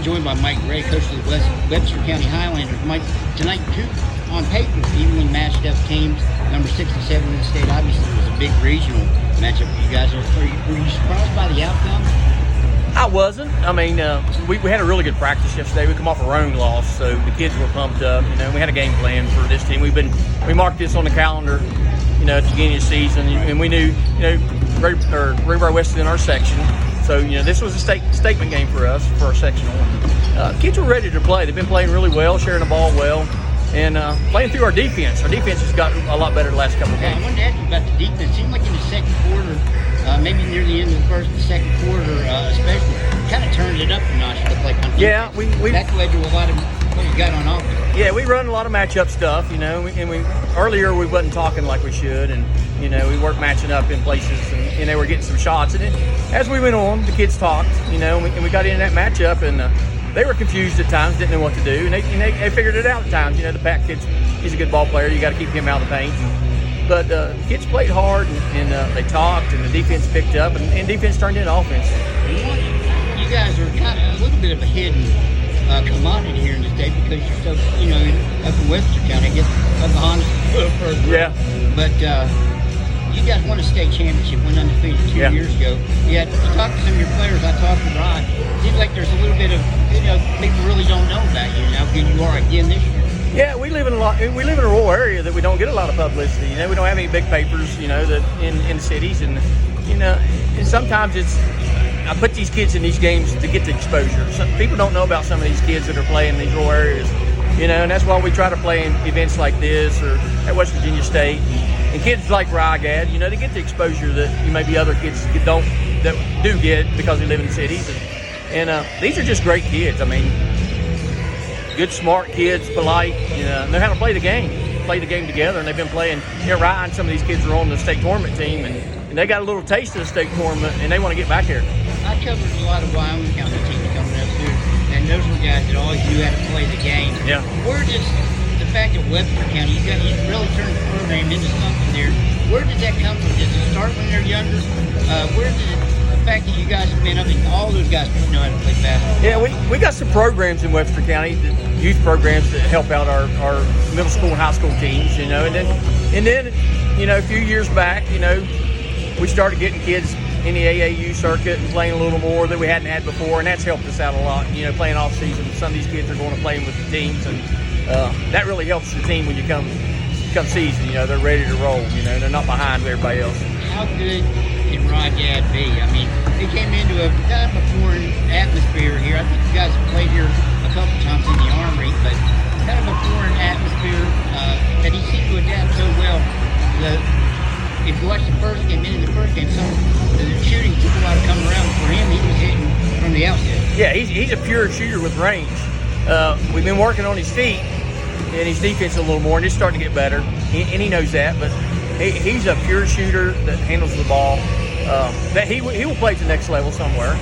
joined by Mike Gray, coach of the Webster County Highlanders. Mike, tonight, on paper, evenly matched up teams, number 6 and 7 in the state. Obviously, it was a big regional matchup for you guys. Were you surprised by the outcome? I wasn't. I mean, we had a really good practice yesterday. We come off a road loss, so the kids were pumped up. You know, we had a game plan for this team. We marked this on the calendar, you know, at the beginning of the season, and we knew, you know, Greenbrier West is in our section. So, you know, this was a statement game for us, for our section one. Kids were ready to play. They've been playing really well, sharing the ball well, and playing through our defense. Our defense has gotten a lot better the last couple of games. I wanted to ask you about the defense. It seemed like in the second quarter, maybe near the end of the first and second quarter especially, kind of turned it up a notch to play on defense. Yeah, that led to a lot of what you got on offense. Yeah, we run a lot of matchup stuff, you know, and earlier we wasn't talking like we should, and you know, we weren't matching up in places, and they were getting some shots. And then, as we went on, the kids talked, you know, and we got in that matchup, and they were confused at times, didn't know what to do, and they figured it out at times. You know, the Pack kid's he's a good ball player. You got to keep him out of the paint. But the kids played hard, and they talked, and the defense picked up, and defense turned into offense. You guys are kind of a little bit of a hidden commodity here in the state because you're so, you know, up in Webster County, I guess Pocahontas is a little further. Yeah. But you guys won a state championship, went undefeated 2 years ago. You talked to some of your players. I talked to Rye. It seems like there's a little bit of, you know, people really don't know about you and how good you are again this year. Yeah, we live in a rural area that we don't get a lot of publicity. You know, we don't have any big papers, you know, that in cities, and you know, and sometimes I put these kids in these games to get the exposure. Some people don't know about some of these kids that are playing in these rural areas, you know, and that's why we try to play in events like this or at West Virginia State. And kids like Rye Gadd, you know, they get the exposure that maybe other kids that do get because they live in cities. And these are just great kids. I mean, good, smart kids, polite, you know, know how to play the game together. And they've been playing, you know, Rye and some of these kids are on the state tournament team, and they got a little taste of the state tournament, and they want to get back here. I covered a lot of Wyoming County teams coming up too, and those were guys that always knew how to play the game. Yeah. We're just the fact that Webster County, you really turned the program into something there. Where did that come from? Did it start when they're younger? Where did the fact that you guys have been up and all those guys know how to play basketball? Yeah, we got some programs in Webster County, youth programs that help out our middle school and high school teams, you know, and then you know, a few years back, you know, we started getting kids in the AAU circuit and playing a little more that we hadn't had before, and that's helped us out a lot. You know, playing off season, some of these kids are going to play with the teams, and that really helps the team when you come season. You know, they're ready to roll. You know, they're not behind everybody else. How good can Rye Gadd be? I mean, he came into a kind of a foreign atmosphere here. I think you guys have played here a couple times in the Armory, but kind of a foreign atmosphere that he seemed to adapt so well. If you watch the first game, the shooting took a while to come around. For him, he was hitting from the outset. Yeah, he's a pure shooter with range. We've been working on his feet and his defense a little more, and it's starting to get better. And he knows that, but he's a pure shooter that handles the ball. That he will play to the next level somewhere.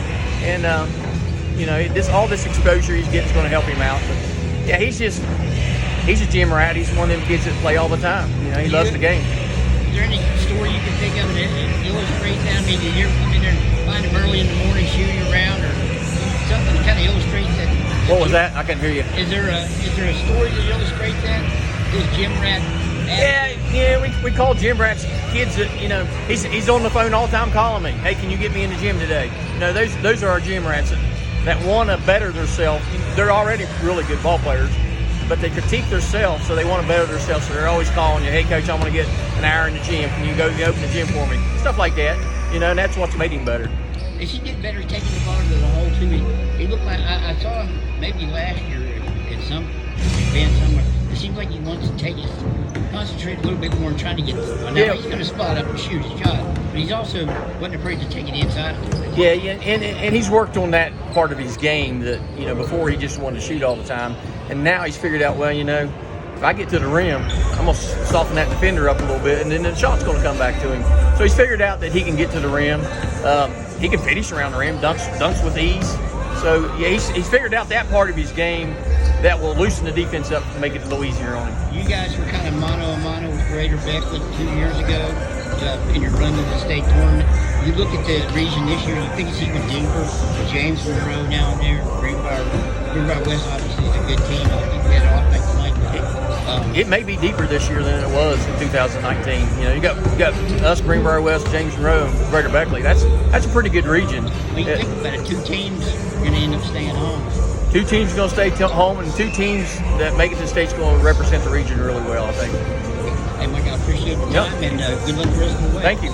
And you know, all this exposure he's getting is going to help him out. But yeah, he's a gym rat. He's one of them kids that play all the time. You know, he loves the game. Is there any story you can think of that illustrates that? I mean, did you ever come in there and find him early in the morning shooting around, or something that kind of illustrates that? What was that? I couldn't hear you. Is there a story that illustrates that? This gym rat? Yeah. We call gym rats kids that, you know, he's on the phone all the time calling me. Hey, can you get me in the gym today? You know, those are our gym rats that want to better themselves. They're already really good ball players, but they critique themselves, so they want to better themselves. So they're always calling you, hey, coach, I'm going to get an hour in the gym. Can you go open the gym for me? Stuff like that, you know, and that's what's made him better. Is he getting better at taking the ball to the hole, too? He looked like, I saw him maybe last year at some event somewhere. It seems like he wants to concentrate a little bit more on trying to get the ball. Now, he's going to spot up and shoot his shot, but he's also wasn't afraid to take it inside. Yeah, and he's worked on that part of his game that, you know, before he just wanted to shoot all the time. And now he's figured out, well, you know, if I get to the rim, I'm going to soften that defender up a little bit, and then the shot's going to come back to him. So he's figured out that he can get to the rim. He can finish around the rim, dunks with ease. So, yeah, he's figured out that part of his game that will loosen the defense up and make it a little easier on him. You guys were kind of mano-a-mano with Greater Beckley 2 years ago in your run to the state tournament. You look at the region this year, you think it's even deeper with James Monroe down there. Greenbrier West obviously is a good team. I think we had an offensive line. It may be deeper this year than it was in 2019. You know, you got us, Greenbrier West, James Monroe, and Greater Beckley. That's a pretty good region. When you think about it, 2 teams are going to end up staying home. 2 teams are going to stay home, and 2 teams that make it to the state's going to represent the region really well, I think. Hey, Mike, I appreciate the time, and good luck the rest of the way. Thank you.